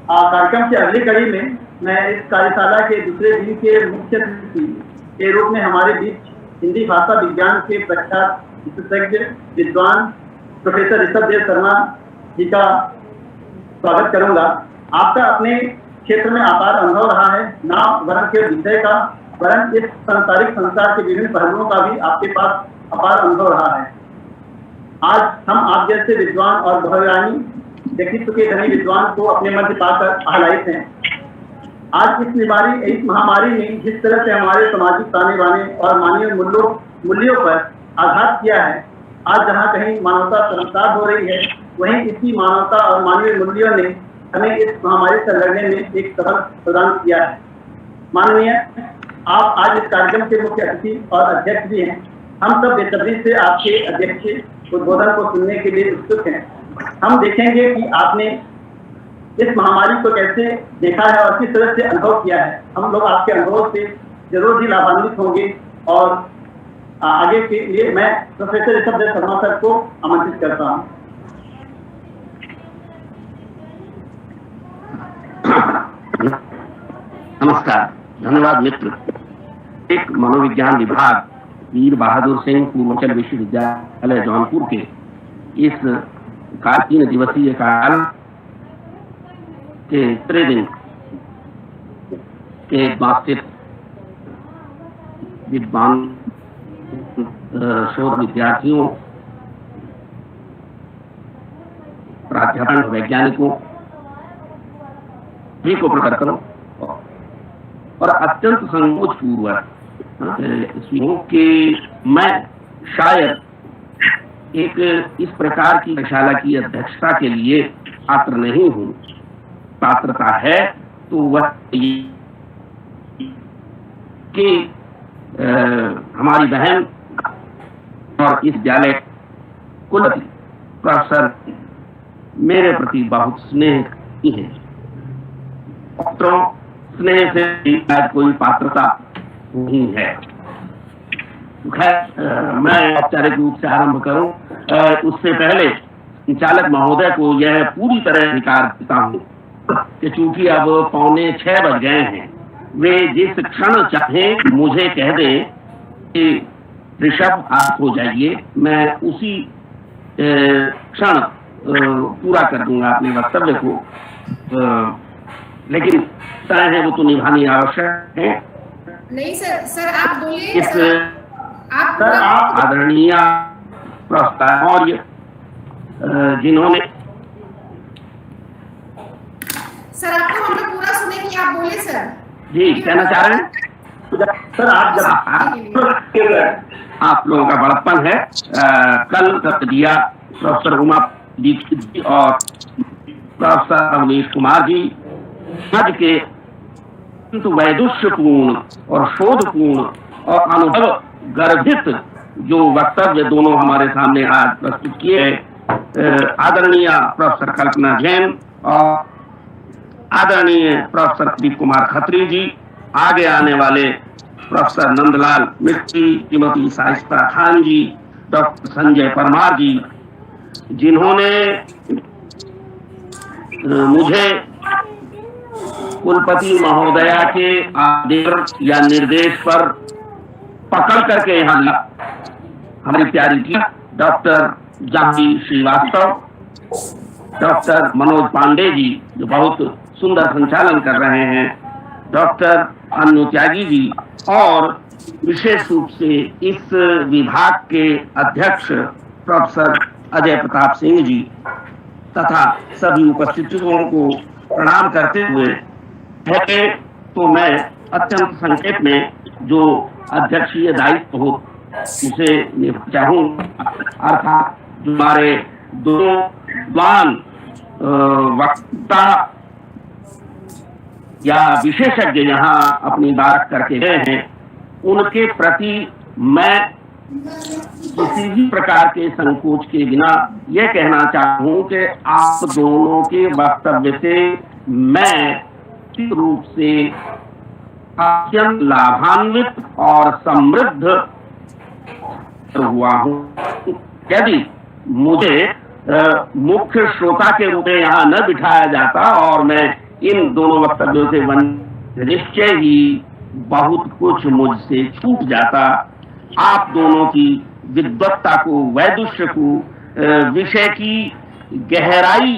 कार्यक्रम की अगली कड़ी में मैं इस कार्यशाला के दूसरे दिन के मुख्य अतिथि के रूप में हमारे बीच हिंदी भाषा विज्ञान के प्रख्यात विशेषज्ञ विद्वान प्रोफेसर ऋषभ देव शर्मा जी का स्वागत करूंगा। आपका अपने क्षेत्र में अपार अनुभव रहा है, न वरन केवल विषय का वरन इस सांसारिक संसार के विभिन्न पहलुओं का भी आपके पास अपार अनुभव रहा है। आज हम आप जैसे विद्वान और बहुआयामी व्यक्तित्व के धनी विद्वान को अपने मध्य पाकर आह्लादित हैं। आज इस महामारी ने जिस तरह से हमारे सामाजिक ताने बाने और मानवीय मूल्यों पर आघात किया है, आज जहाँ कहीं मानवता शर्मसार हो रही है, वहीं इसी मानवता और मानवीय मूल्यों ने हमें इस महामारी से लड़ने में एक सबक प्रदान किया है। माननीय, आप आज इस कार्यक्रम के मुख्य अतिथि और अध्यक्ष भी हैं। हम सब बेसब्री से आपके अध्यक्ष उद्बोधन को सुनने के लिए उत्सुक हैं। हम देखेंगे कि आपने इस महामारी को कैसे देखा है और किस तरह से अनुभव किया है। हम लोग आपके अनुभव से जरूर ही लाभान्वित होंगे और आगे के लिए मैं प्रोफेसर ऋषभ देव शर्मा सर को आमंत्रित करता हूँ। नमस्कार, धन्यवाद मित्र। एक मनोविज्ञान विभाग वीर बहादुर सिंह पूर्वांचल विश्वविद्यालय जौनपुर के इस 3 दिवसीय काल के तीसरे दिन के वास्तविक विद्वान शोध विद्यार्थियों, प्राध्यापक, वैज्ञानिकों भी को प्रकट करो और अत्यंत संकोच पूर्वक कि मैं शायद एक इस प्रकार की कार्यशाला की अध्यक्षता के लिए पात्र नहीं हूँ। पात्रता है तो वह कि हमारी बहन और इस विद्यालय कुलपति प्रोफेसर मेरे प्रति बहुत स्नेह की है। स्नेह से आज कोई पात्रता नहीं है। खैर, मैं औपचारिक रूप से आरंभ करूं, उससे पहले संचालक महोदय को यह पूरी तरह अधिकार देता हूं कि चूंकि अब 5:45 बज गए हैं, वे जिस क्षण चाहें मुझे कह दें कि ऋषभ आप हो जाइए, मैं उसी क्षण पूरा कर दूंगा अपने वक्तव्य को। लेकिन तय है वो तो निभानी आवश्यक है। नहीं सर आप बोलिए। इस आदरणीय प्रस्ताव और जिन्होंने सर आपको हम लोग पूरा सुने कि आप बोलिए सर। जी कहना चाह रहे हैं सर। आप लोगों का बड़प्पन है। कल तक दिया प्रोफेसर उमा दीक्षित जी और प्रोफेसर अवनीश कुमार जी आज के वैदुष्यपूर्ण और शोधपूर्ण और अनुभव गर्भित जो वक्तव्य दोनों हमारे सामने आज प्रस्तुत किए आदरणीय प्रोफेसर कल्पना जैन और आदरणीय प्रोफेसर प्रदीप कुमार खत्री जी, आगे आने वाले प्रोफेसर नंदलाल मिस्त्री, श्रीमती साइस्ता खान जी, डॉक्टर संजय परमार जी, जिन्होंने मुझे कुलपति महोदया के आदेश या निर्देश पर पकड़ करके यहाँ हमारी प्यारी की डॉक्टर जानकी श्रीवास्तव, डॉक्टर मनोज पांडे जी जो बहुत सुंदर संचालन कर रहे हैं, डॉक्टर अनु त्यागी जी और विशेष रूप से इस विभाग के अध्यक्ष प्रोफेसर अजय प्रताप सिंह जी तथा सभी उपस्थितों को प्रणाम करते हुए तो मैं अत्यंत संक्षेप में जो अध्यक्षीय दायित्व हो उसे निभा चाहूँ। अर्थात हमारे दो विद्वान वक्ता या विशेषज्ञ यहाँ अपनी बात करके गए हैं, उनके प्रति मैं किसी भी प्रकार के संकोच के बिना यह कहना चाहूँ कि आप दोनों के वक्तव्य से मैं रूप से अत्यंत लाभान्वित और समृद्ध हुआ हूँ। यदि मुझे मुख्य श्रोता के रूप में यहाँ न बिठाया जाता और मैं इन दोनों वक्तव्यों से निश्चय ही बहुत कुछ मुझसे छूट जाता। आप दोनों की विद्वत्ता को, वैदुष्य को, विषय की गहराई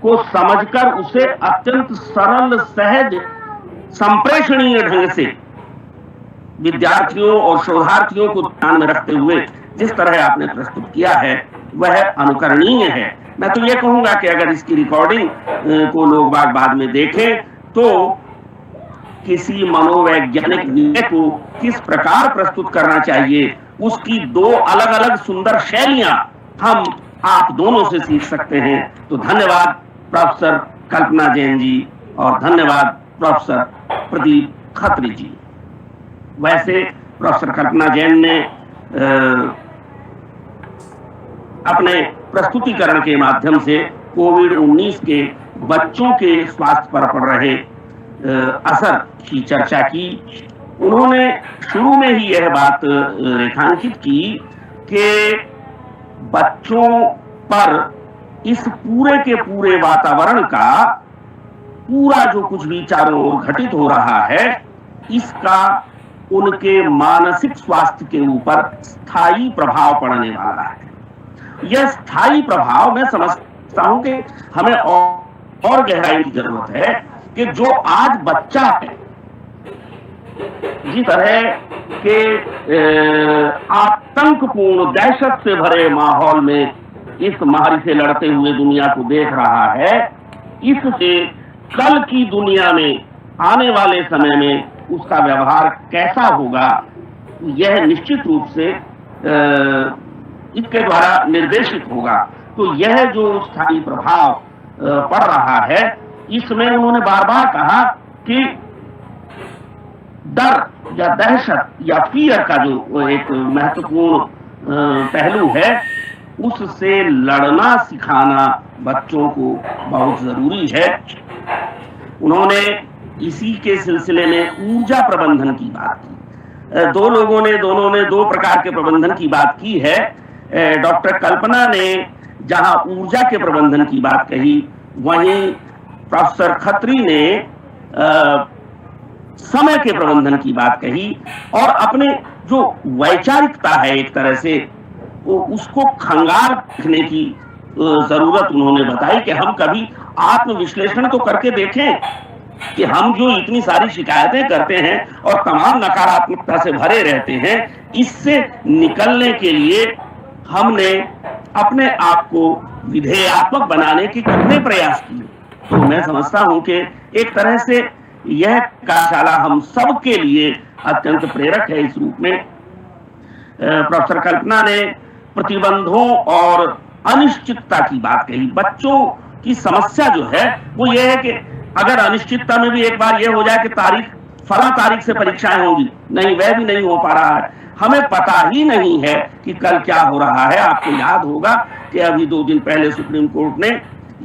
को समझकर उसे अत्यंत सरल, सहज, संप्रेषणीय ढंग से विद्यार्थियों और शोधार्थियों को ध्यान में रखते हुए जिस तरह आपने प्रस्तुत किया है वह अनुकरणीय है। मैं तो ये कहूंगा कि अगर इसकी रिकॉर्डिंग को लोग बाद में देखें तो किसी मनोवैज्ञानिक विषय को किस प्रकार प्रस्तुत करना चाहिए, उसकी दो अलग अलग सुंदर शैलियां हम आप दोनों से सीख सकते हैं। तो धन्यवाद प्रोफेसर कल्पना जैन जी और धन्यवाद प्रोफेसर प्रदीप खत्री जी। वैसे प्रोफेसर कल्पना जैन ने अपने प्रस्तुतिकरण के माध्यम से कोविड-19 के बच्चों के स्वास्थ्य पर पड़ रहे असर की चर्चा की। उन्होंने शुरू में ही यह बात रेखांकित की कि बच्चों पर इस पूरे के पूरे वातावरण का पूरा जो कुछ भी चारों ओर घटित हो रहा है, इसका उनके मानसिक स्वास्थ्य के ऊपर स्थायी प्रभाव पड़ने वाला है। यह स्थायी प्रभाव मैं समझता हूं कि हमें और गहराई की जरूरत है कि जो आज बच्चा है, जिस तरह के आतंकपूर्ण, दहशत से भरे माहौल में इस महामारी से लड़ते हुए दुनिया को देख रहा है, इससे कल की दुनिया में आने वाले समय में उसका व्यवहार कैसा होगा, यह निश्चित रूप से इसके द्वारा निर्देशित होगा। तो यह जो स्थायी प्रभाव पड़ रहा है, इसमें उन्होंने बार बार कहा कि डर या दहशत या फियर का जो एक महत्वपूर्ण पहलू है, उससे लड़ना सिखाना बच्चों को बहुत जरूरी है। उन्होंने इसी के सिलसिले में ऊर्जा प्रबंधन की बात की। दोनों ने दो प्रकार के प्रबंधन की बात की है। डॉक्टर कल्पना ने जहां ऊर्जा के प्रबंधन की बात कही, वहीं प्रोफेसर खत्री ने समय के प्रबंधन की बात कही और अपने जो वैचारिकता है एक तरह से उसको खंगाल रखने की जरूरत उन्होंने बताई कि हम कभी आत्मविश्लेषण तो करके देखें कि हम जो इतनी सारी शिकायतें करते हैं और तमाम नकारात्मकता से भरे रहते हैं, इससे निकलने के लिए हमने अपने आप को विधेयात्मक बनाने के कितने प्रयास किए। तो मैं समझता हूं कि एक तरह से यह कार्यशाला हम सब के लिए अत्यंत प्रेरक है। इस रूप में प्रोफेसर कल्पना ने प्रतिबंधों और अनिश्चितता की बात कही। बच्चों की समस्या जो है वो ये है कि अगर अनिश्चितता में भी एक बार ये हो जाए कि फला तारीख से परीक्षाएं होंगी, नहीं, वह भी नहीं हो पा रहा है। हमें पता ही नहीं है कि कल क्या हो रहा है। आपको याद होगा कि अभी 2 दिन पहले सुप्रीम कोर्ट ने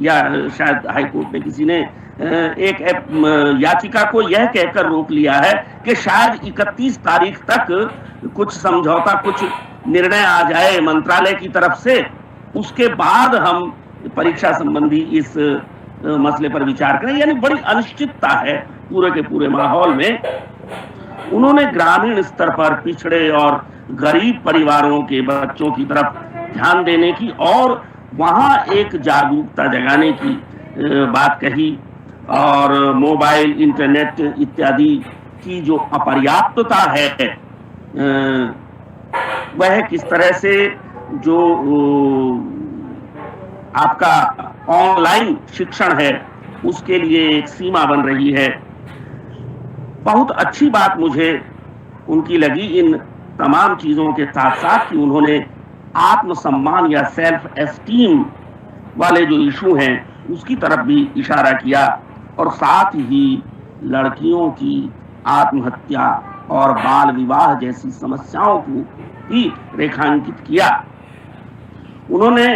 या शायद हाई कोर्ट ने किसी ने एक याचिका को यह कहकर रोक लिया है कि शायद 31 तारीख तक कुछ समझौता, कुछ निर्णय आ जाए मंत्रालय की तरफ से, उसके बाद हम परीक्षा संबंधी इस मसले पर विचार करें। यानी बड़ी अनिश्चितता है पूरे के पूरे माहौल में। उन्होंने ग्रामीण स्तर पर पिछड़े और गरीब परिवारों के बच्चों की तरफ ध्यान देने की और वहां एक जागरूकता जगाने की बात कही और मोबाइल, इंटरनेट इत्यादि की जो अपर्याप्तता है, वह किस तरह से जो आपका ऑनलाइन शिक्षण है उसके लिए एक सीमा बन रही है। बहुत अच्छी बात मुझे उनकी लगी इन तमाम चीजों के साथ साथ कि उन्होंने आत्मसम्मान या सेल्फ एस्टीम वाले जो इशू हैं उसकी तरफ भी इशारा किया और साथ ही लड़कियों की आत्महत्या और बाल विवाह जैसी समस्याओं को भी रेखांकित किया। उन्होंने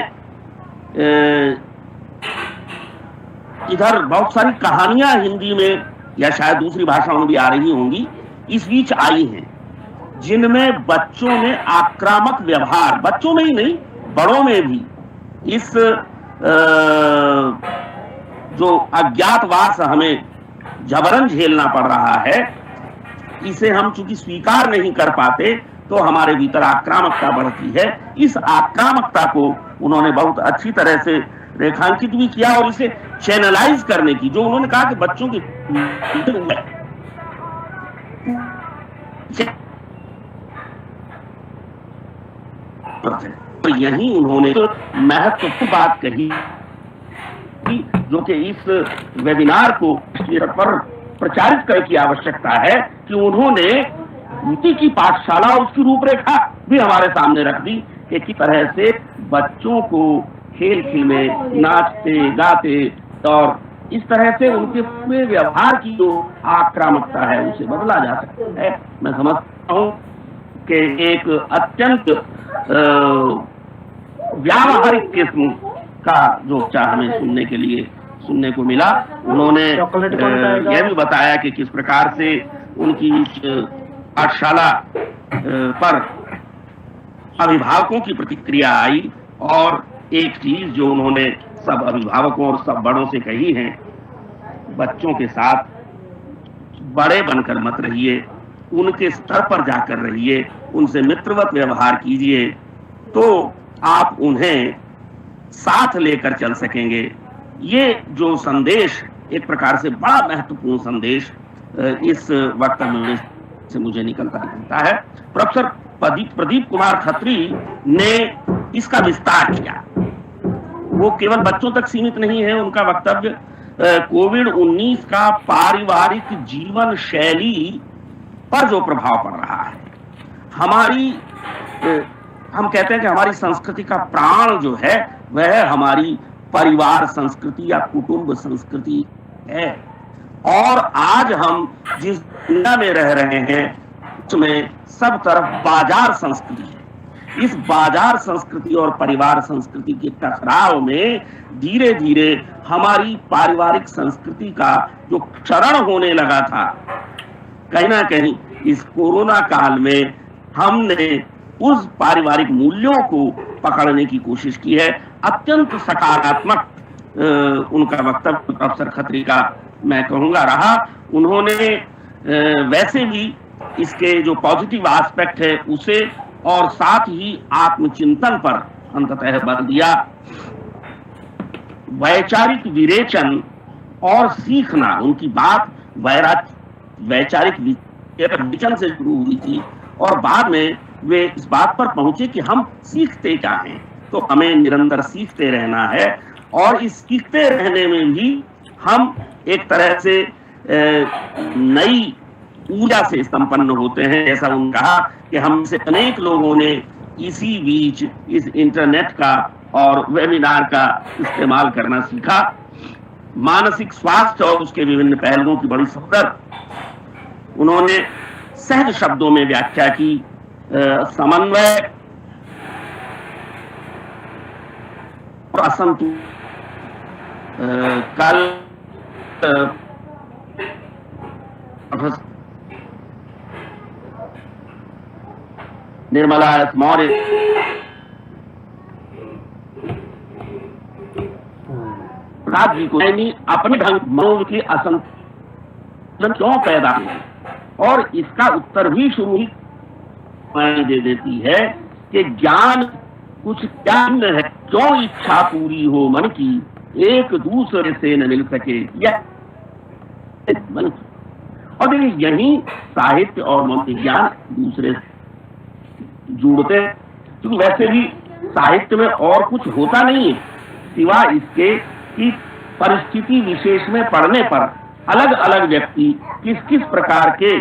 इधर बहुत सारी कहानियां हिंदी में या शायद दूसरी भाषाओं में भी आ रही होंगी, इस बीच आई हैं, जिनमें बच्चों में आक्रामक व्यवहार, बच्चों में ही नहीं बड़ों में भी, इस जो अज्ञातवास हमें जबरन झेलना पड़ रहा है, इसे हम चूंकि स्वीकार नहीं कर पाते तो हमारे भीतर आक्रामकता बढ़ती है। इस आक्रामकता को उन्होंने बहुत अच्छी तरह से रेखांकित भी किया और इसे चैनलाइज करने की, जो उन्होंने कहा कि बच्चों की तो यही उन्होंने तो महत्वपूर्ण बात कही जो कि इस वेबिनार को पर प्रचारित करने की आवश्यकता है कि उन्होंने नीति की पाठशाला उसकी रूपरेखा भी हमारे सामने रख दी कि किस तरह से बच्चों को खेल खेल में नाचते गाते और इस तरह से उनके पूरे व्यवहार की जो आक्रामकता है उसे बदला जा सकता है। मैं समझता हूँ कि एक अत्यंत व्यावहारिक किस्म का जो हमें सुनने को मिला। उन्होंने यह भी बताया कि किस प्रकार से उनकी पाठशाला पर अभिभावकों की प्रतिक्रिया आई और एक चीज जो उन्होंने सब अभिभावकों और सब बड़ों से कही है, बच्चों के साथ बड़े बनकर मत रहिए, उनके स्तर पर जाकर रहिए, उनसे मित्रवत व्यवहार कीजिए तो आप उन्हें साथ लेकर चल सकेंगे। ये जो संदेश एक प्रकार से बड़ा महत्वपूर्ण संदेश इस वक्तव्य से मुझे निकलता है। प्रोफेसर प्रदीप कुमार खत्री ने इसका विस्तार किया। वो केवल बच्चों तक सीमित नहीं है उनका वक्तव्य, कोविड-19 का पारिवारिक जीवन शैली पर जो प्रभाव पड़ रहा है, हम कहते हैं कि हमारी संस्कृति का प्राण जो है वह हमारी परिवार संस्कृति या कुटुंब संस्कृति है। और आज हम जिस दुनिया में रह रहे हैं उसमें सब तरफ बाजार संस्कृति है। इस बाजार संस्कृति और परिवार संस्कृति के टकराव में धीरे धीरे हमारी पारिवारिक संस्कृति का जो क्षरण होने लगा था, कहीं ना कहीं इस कोरोना काल में हमने उस पारिवारिक मूल्यों को पकड़ने की कोशिश की है। अत्यंत सकारात्मक उनका वक्तव्य प्रोफेसर खत्री का मैं कहूंगा रहा। उन्होंने वैसे भी इसके जो पॉजिटिव एस्पेक्ट है उसे और साथ ही आत्मचिंतन पर अंततः बल दिया। वैचारिक विवेचन और सीखना, उनकी बात वैचारिक विवेचन से शुरू हुई थी और बाद में वे इस बात पर पहुंचे कि हम सीखते क्या हैं, तो हमें निरंतर सीखते रहना है और इस सीखते रहने में भी हम एक तरह से नई ऊर्जा से संपन्न होते हैं। जैसा उन्होंने कहा कि हम से अनेक लोगों ने इसी बीच इस इंटरनेट का और वेबिनार का इस्तेमाल करना सीखा। मानसिक स्वास्थ्य और उसके विभिन्न पहलुओं की बड़ी सुंदर उन्होंने सहज शब्दों में व्याख्या की। समन्वय और असंतुलन कल निर्मला मौर्य प्रसाद जी को अपने ढंग मनोज की असंतुलन क्यों पैदा हुई और इसका उत्तर भी शुरू ही दे देती है कि ज्ञान कुछ ज्ञान है, क्यों इच्छा पूरी हो मन की, एक दूसरे से न मिल सके यह मन की। और देखिए यही साहित्य और मनोविज्ञान दूसरे से जुड़ते हैं, क्योंकि वैसे भी साहित्य में और कुछ होता नहीं है सिवा इसके कि परिस्थिति विशेष में पढ़ने पर अलग अलग व्यक्ति किस किस प्रकार के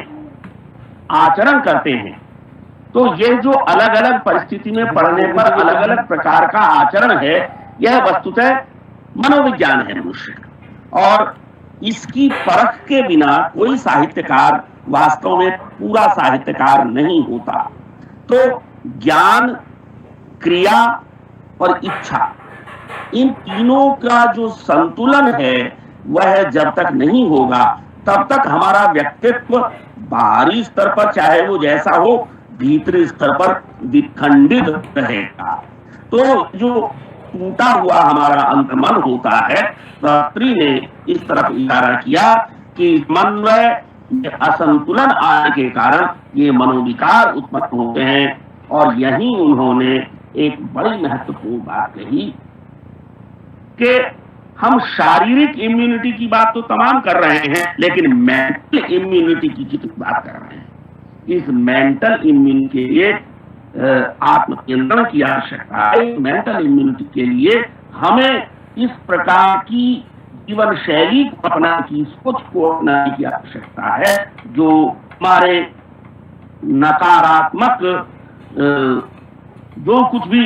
आचरण करते हैं। तो ये जो अलग अलग परिस्थिति में पढ़ने पर अलग अलग प्रकार का आचरण है, यह वस्तुतः मनोविज्ञान है मनुष्य का। और इसकी परख के बिना कोई साहित्यकार वास्तव में पूरा साहित्यकार नहीं होता। तो ज्ञान, क्रिया और इच्छा, इन तीनों का जो संतुलन है वह जब तक नहीं होगा तब तक हमारा व्यक्तित्व बाहरी स्तर पर चाहे वो जैसा हो, भीतरी स्तर पर विखंडित रहेगा। तो जो टूटा हुआ हमारा अंतर्मन होता है, शास्त्री ने इस तरफ इशारा किया कि मनोवय असंतुलन आने के कारण ये मनोविकार उत्पन्न होते हैं। और यही उन्होंने एक बड़ी महत्वपूर्ण बात कही कि हम शारीरिक इम्यूनिटी की बात तो तमाम कर रहे हैं, लेकिन मेंटल इम्यूनिटी की कितनी बात कर रहे हैं। इस मेंटल इम्यूनिटी के लिए आत्मकेंद्रण की आवश्यकता है। मेंटल इम्यूनिटी के लिए हमें इस प्रकार की जीवन शैली को अपनाने की, सोच को अपनाने की आवश्यकता है, जो हमारे नकारात्मक जो कुछ भी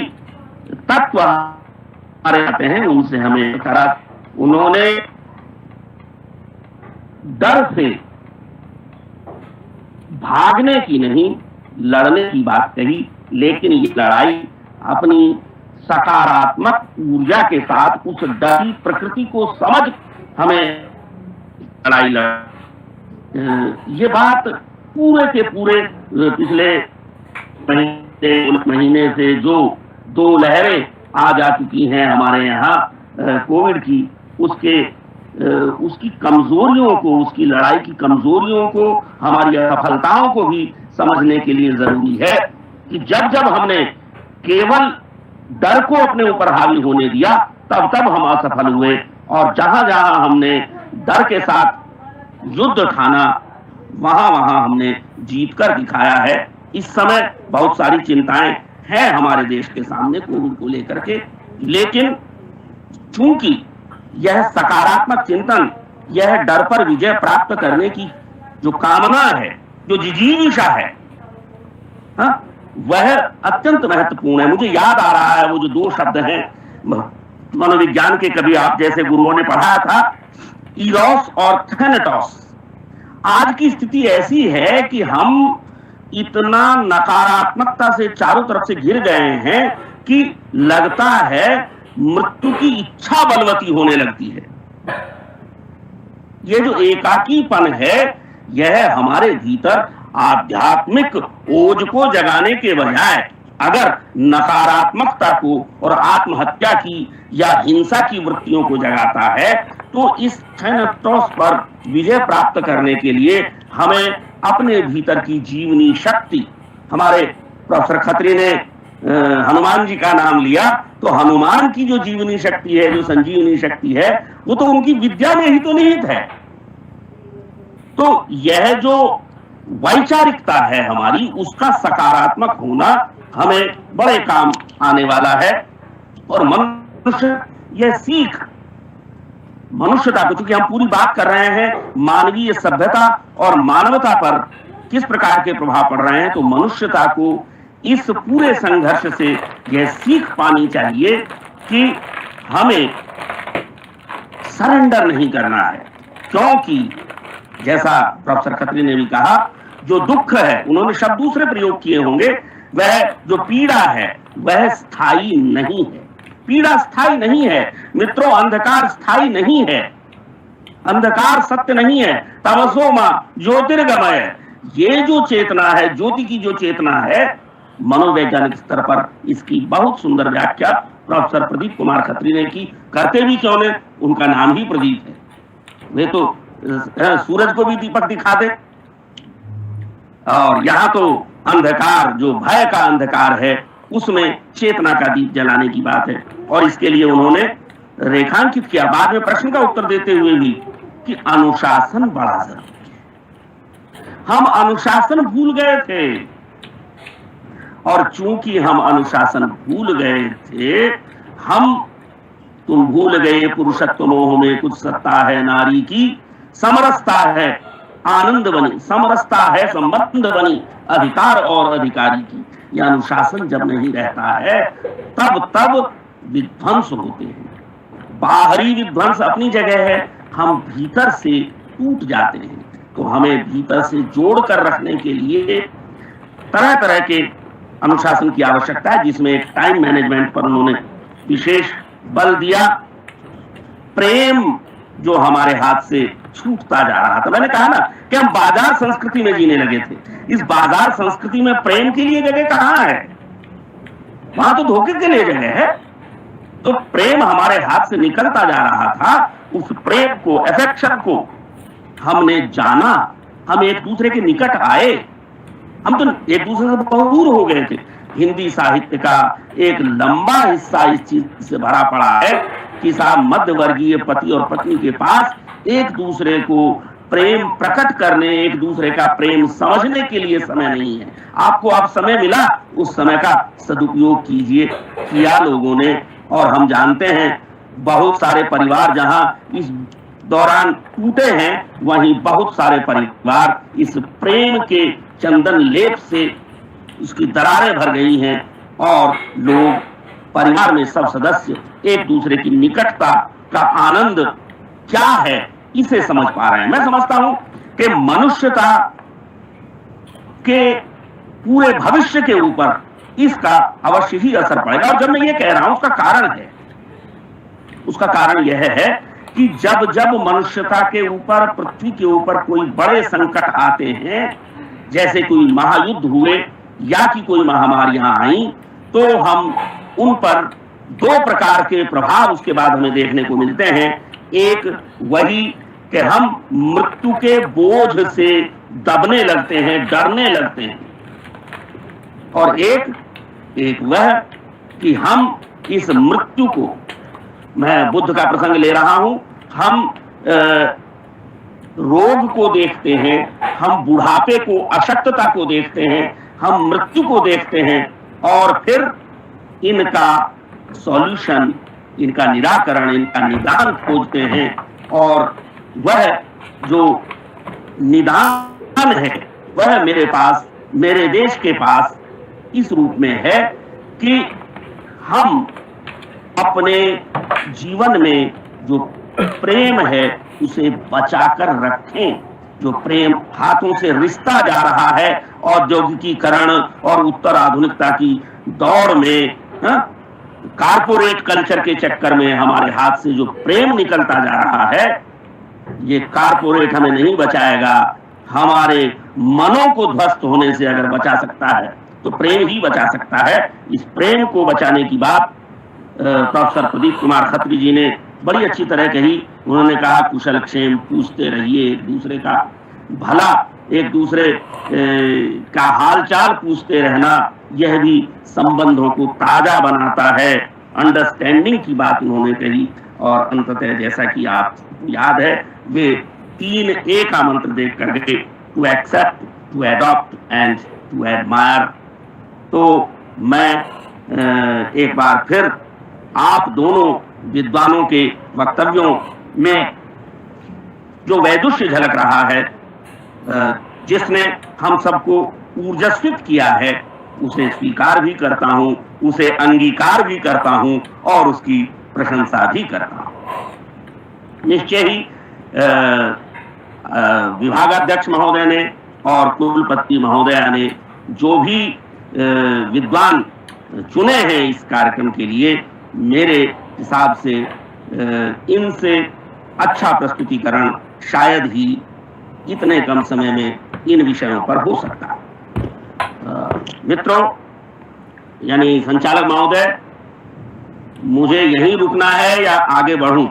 तत्व हमारे आते हैं उनसे हमें उन्होंने डर से भागने की नहीं, लड़ने की बात कही, लेकिन ये लड़ाई अपनी सकारात्मक ऊर्जा के साथ उस डर की प्रकृति को समझ हमें लड़ाई ये बात पूरे के पूरे पिछले महीने से जो 2 लहरें आ जा चुकी हैं हमारे यहाँ कोविड की, उसकी कमजोरियों को, उसकी लड़ाई की कमजोरियों को, हमारी असफलताओं को भी समझने के लिए जरूरी है कि जब जब हमने केवल डर को अपने ऊपर हावी होने दिया तब तब हम असफल हुए, और जहां जहां हमने डर के साथ युद्ध ठाना वहां वहां हमने जीत कर दिखाया है। इस समय बहुत सारी चिंताएं हैं हमारे देश के सामने कोविड को लेकर के, लेकिन चूंकि यह सकारात्मक चिंतन, यह डर पर विजय प्राप्त करने की जो कामना है, जो जिजीविषा है, वह अत्यंत महत्वपूर्ण है। मुझे याद आ रहा है वो जो 2 शब्द हैं मनोविज्ञान के, कभी आप जैसे गुरुओं ने पढ़ाया था, इरोस और थैनेटोस। आज की स्थिति ऐसी है कि हम इतना नकारात्मकता से चारों तरफ से घिर गए हैं कि लगता है मृत्यु की इच्छा बलवती होने लगती है। यह जो एकाकीपन है, यह हमारे भीतर आध्यात्मिक ओज को जगाने के बजाय अगर नकारात्मकता को और आत्महत्या की या हिंसा की वृत्तियों को जगाता है, तो इस थैनेटोस पर विजय प्राप्त करने के लिए हमें अपने भीतर की जीवनी शक्ति, हमारे प्रोफेसर खत्री ने हनुमान जी का नाम लिया, तो हनुमान की जो जीवनी शक्ति है, जो संजीवनी शक्ति है, वो तो उनकी विद्या में ही तो निहित है। तो यह जो वैचारिकता है हमारी, उसका सकारात्मक होना हमें बड़े काम आने वाला है। और मनुष्य यह सीख, मनुष्यता को, चूंकि हम पूरी बात कर रहे हैं मानवीय सभ्यता और मानवता पर किस प्रकार के प्रभाव पड़ रहे हैं, तो मनुष्यता को इस पूरे संघर्ष से यह सीख पानी चाहिए कि हमें सरेंडर नहीं करना है। क्योंकि जैसा प्रोफेसर खत्री ने भी कहा, जो दुख है, उन्होंने शब्द दूसरे प्रयोग किए होंगे, वह जो पीड़ा है वह स्थायी नहीं है। पीड़ा स्थायी नहीं है मित्रों, अंधकार स्थायी नहीं है, अंधकार सत्य नहीं है। तमसो मां ज्योतिर्गमय, ये जो चेतना है, ज्योति की जो चेतना है, मनोवैज्ञानिक स्तर पर इसकी बहुत सुंदर व्याख्या प्रोफेसर प्रदीप कुमार खत्री ने की। करते भी क्यों ने, उनका नाम ही प्रदीप है। वे तो सूरज को भी दीपक दिखा दे, और यहां तो अंधकार, जो भय का अंधकार है, उसमें चेतना का दीप जलाने की बात है। और इसके लिए उन्होंने रेखांकित किया, बाद में प्रश्न का उत्तर देते हुए भी, कि अनुशासन बड़ा जरूरी है। हम अनुशासन भूल गए थे, और चूंकि हम अनुशासन भूल गए थे, तुम भूल गए पुरुषत्व मोह में कुछ सत्ता है नारी की, समरसता है आनंद बनी, समरसता है संबंध बनी, अधिकार और अधिकारी की। यह अनुशासन जब नहीं रहता है, तब विध्वंस होते हैं। बाहरी विध्वंस अपनी जगह है, हम भीतर से टूट जाते हैं। तो हमें भीतर से जोड़ कर रखने के लिए तरह तरह के अनुशासन की आवश्यकता है, जिसमें एक टाइम मैनेजमेंट पर उन्होंने विशेष बल दिया। प्रेम जो हमारे हाथ से छूटता जा रहा था, मैंने कहा ना कि हम बाजार संस्कृति में जीने लगे थे। इस बाजार संस्कृति में प्रेम के लिए जगह कहां है? वहां तो धोखे के लिए जगह है। तो प्रेम हमारे हाथ से निकलता जा रहा था। उस प्रेम को, अफेक्शन को हमने जाना, हम एक दूसरे के निकट आए। हम तो एक दूसरे से बहुत दूर हो गए थे। हिंदी साहित्य का एक लंबा हिस्सा इस चीज से भरा पड़ा है कि साहब मध्यवर्गीय पति और पत्नी के पास एक दूसरे को प्रेम प्रकट करने, एक दूसरे का प्रेम समझने के लिए समय नहीं है। आपको अब समय मिला, उस समय का सदुपयोग कीजिए। किया लोगों ने, और हम जानते हैं बहुत सारे परिवार जहां इस दौरान टूटे हैं, वहीं बहुत सारे परिवार इस प्रेम के चंदन लेप से उसकी दरारें भर गई हैं और लोग, परिवार में सब सदस्य एक दूसरे की निकटता का आनंद क्या है इसे समझ पा रहे हैं। मैं समझता हूं कि मनुष्यता के पूरे भविष्य के ऊपर इसका अवश्य ही असर पड़ेगा। और जब मैं ये कह रहा हूं, उसका कारण है, उसका कारण यह है कि जब जब मनुष्यता के ऊपर, पृथ्वी के ऊपर कोई बड़े संकट आते हैं, जैसे कोई महायुद्ध हुए या कि कोई महामारियां आई, तो हम उन पर दो प्रकार के प्रभाव उसके बाद हमें देखने को मिलते हैं। एक वही कि हम मृत्यु के बोझ से दबने लगते हैं, डरने लगते हैं, और एक वह कि हम इस मृत्यु को, मैं बुद्ध का प्रसंग ले रहा हूं, हम रोग को देखते हैं, हम बुढ़ापे को, अशक्तता को देखते हैं, हम मृत्यु को देखते हैं, और फिर इनका सॉल्यूशन, इनका निराकरण, इनका निदान खोजते हैं। और वह जो निदान है वह मेरे पास, मेरे देश के पास इस रूप में है कि हम अपने जीवन में जो प्रेम है उसे बचाकर रखें। जो प्रेम हाथों से रिश्ता जा रहा है औद्योगिकीकरण और उत्तर आधुनिकता की दौड़ में, कारपोरेट कल्चर के चक्कर में हमारे हाथ से जो प्रेम निकलता जा रहा है, ये कारपोरेट हमें नहीं बचाएगा। हमारे मनों को ध्वस्त होने से अगर बचा सकता है तो प्रेम ही बचा सकता है। इस प्रेम को बचाने की बात प्रोफेसर प्रदीप कुमार खत्री जी ने बड़ी अच्छी तरह कही। उन्होंने कहा कुशल क्षेम पूछते रहिए, एक दूसरे का भला, एक दूसरे का हालचाल पूछते रहना, यह भी संबंधों को ताजा बनाता है। अंडरस्टैंडिंग की बात उन्होंने कही, और अंततः जैसा कि आप याद है, वे 3A का मंत्र देख कर गए, to accept, to adopt and to admire. तो मैं एक बार फिर आप दोनों विद्वानों के वक्तव्यों में जो वैदुष्य झलक रहा है, जिसने हम सबको ऊर्जस्वित किया है, उसे स्वीकार भी करता हूं, उसे अंगीकार भी करता हूं और उसकी प्रशंसा भी करता हूं। निश्चय ही विभागाध्यक्ष महोदय ने और कुलपति महोदया ने जो भी विद्वान चुने हैं इस कार्यक्रम के लिए, मेरे हिसाब से इनसे अच्छा प्रस्तुतिकरण शायद ही इतने कम समय में इन विषयों पर हो सकता है। मित्रों, यानी संचालक महोदय, मुझे यहीं रुकना है या आगे बढ़ूं?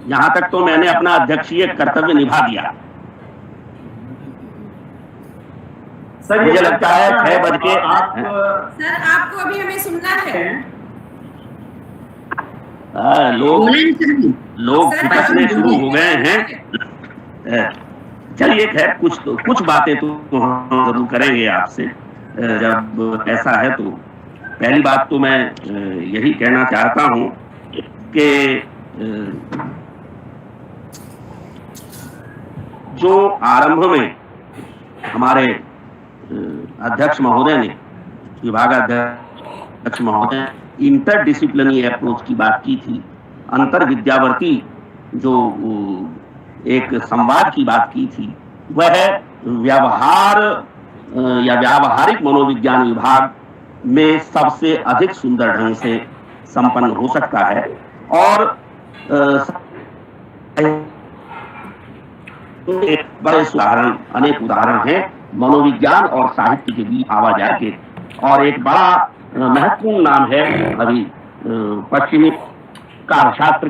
यहां तक तो मैंने अपना अध्यक्षीय कर्तव्य निभा दिया। सर, मुझे लगता है 6 बज के सर आपको अभी हमें सुनना है। लोग फुटकने शुरू हो गए हैं। चलिए खैर, कुछ बातें तो हम जरूर करेंगे आपसे जब ऐसा है। तो पहली बात तो मैं यही कहना चाहता हूं कि जो आरंभ में हमारे अध्यक्ष महोदय ने, विभागाध्यक्ष महोदय, इंटरडिसिप्लिनरी अप्रोच की बात की थी, अंतर विद्यावर्ती जो एक संवाद की बात की थी, वह व्यवहार या व्यावहारिक मनोविज्ञान विभाग में सबसे अधिक सुंदर ढंग से संपन्न हो सकता है। और बड़े उदाहरण, अनेक उदाहरण हैं मनोविज्ञान और साहित्य के बीच आवाजाही के। और एक बड़ा महत्वपूर्ण नाम है, अभी पश्चिमी कालशास्त्र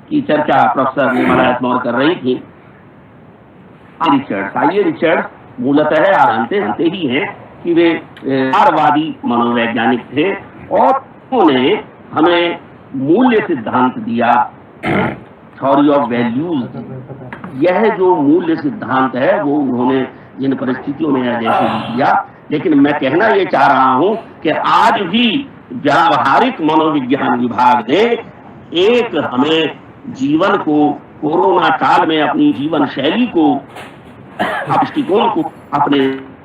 की चर्चा प्रोफेसर निर्मला एस मौर्य कर रही थी। आइए रिचर्ड्स मूलतः जानते ही हैं कि वे आर्यवादी मनोवैज्ञानिक थे और उन्होंने हमें मूल्य सिद्धांत दिया, थ्योरी ऑफ वैल्यूज। यह जो मूल्य सिद्धांत है वो उन्होंने जिन परिस्थितियों में जैसे दिया, लेकिन मैं कहना ये चाह रहा हूं कि आज भी व्यावहारिक मनोविज्ञान विभाग ने एक हमें जीवन को, कोरोना काल में अपनी जीवन शैली को, दृष्टिकोण को, अपने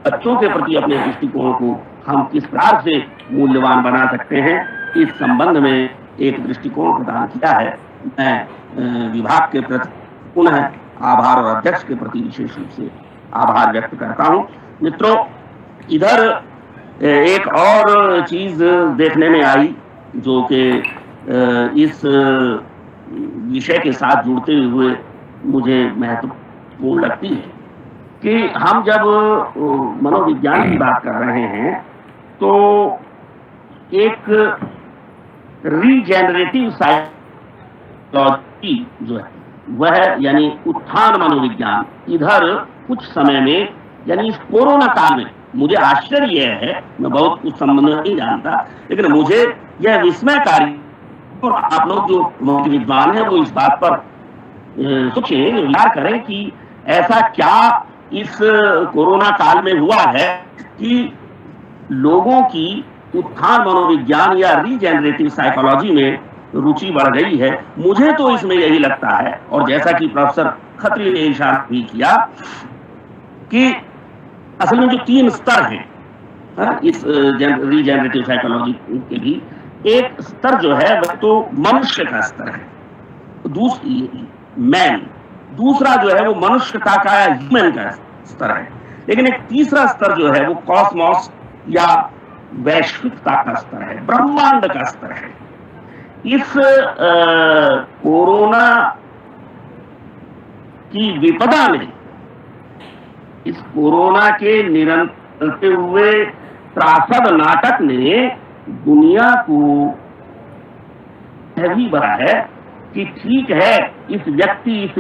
बच्चों के प्रति अपने दृष्टिकोण को हम किस प्रकार से मूल्यवान बना सकते हैं, इस संबंध में एक दृष्टिकोण प्रदान किया है। मैं विभाग के प्रति पुनः आभार और अध्यक्ष के प्रति विशेष रूप से आभार व्यक्त करता हूं। मित्रों, इधर एक और चीज देखने में आई जो कि इस विषय के साथ जुड़ते हुए मुझे महत्वपूर्ण लगती है कि हम जब मनोविज्ञान की बात कर रहे हैं तो एक रीजेनरेटिव साइकोलॉजी जो है वह यानी उत्थान मनोविज्ञान इधर कुछ समय में यानी इस कोरोना काल में, मुझे आश्चर्य यह है, मैं बहुत उस संबंध में नहीं जानता, लेकिन मुझे यह विस्मयकारी, और आप लोग जो विद्वान हैं वो इस बात पर सोचें, विचार करें कि ऐसा क्या इस कोरोना काल में हुआ है कि लोगों की उत्थान मनोविज्ञान या रीजेनरेटिव साइकोलॉजी में रुचि बढ़ गई है। मुझे तो इसमें यही लगता है, और जैसा कि प्रोफेसर खत्री ने इशारा भी किया कि असल में जो 3 स्तर हैं इस रीजेनरेटिव साइकोलॉजी के भी, एक स्तर जो है वह तो मनुष्य का स्तर है, दूसरा जो है वो मनुष्यता का या ह्यूमन का स्तर है, लेकिन एक तीसरा स्तर जो है वो कॉस्मोस या वैश्विकता का स्तर है, ब्रह्मांड का स्तर है। इस कोरोना की विपदा में, इस कोरोना के निरंतर हुए त्रासद नाटक ने दुनिया को भी बना है कि ठीक है, इस व्यक्ति, इस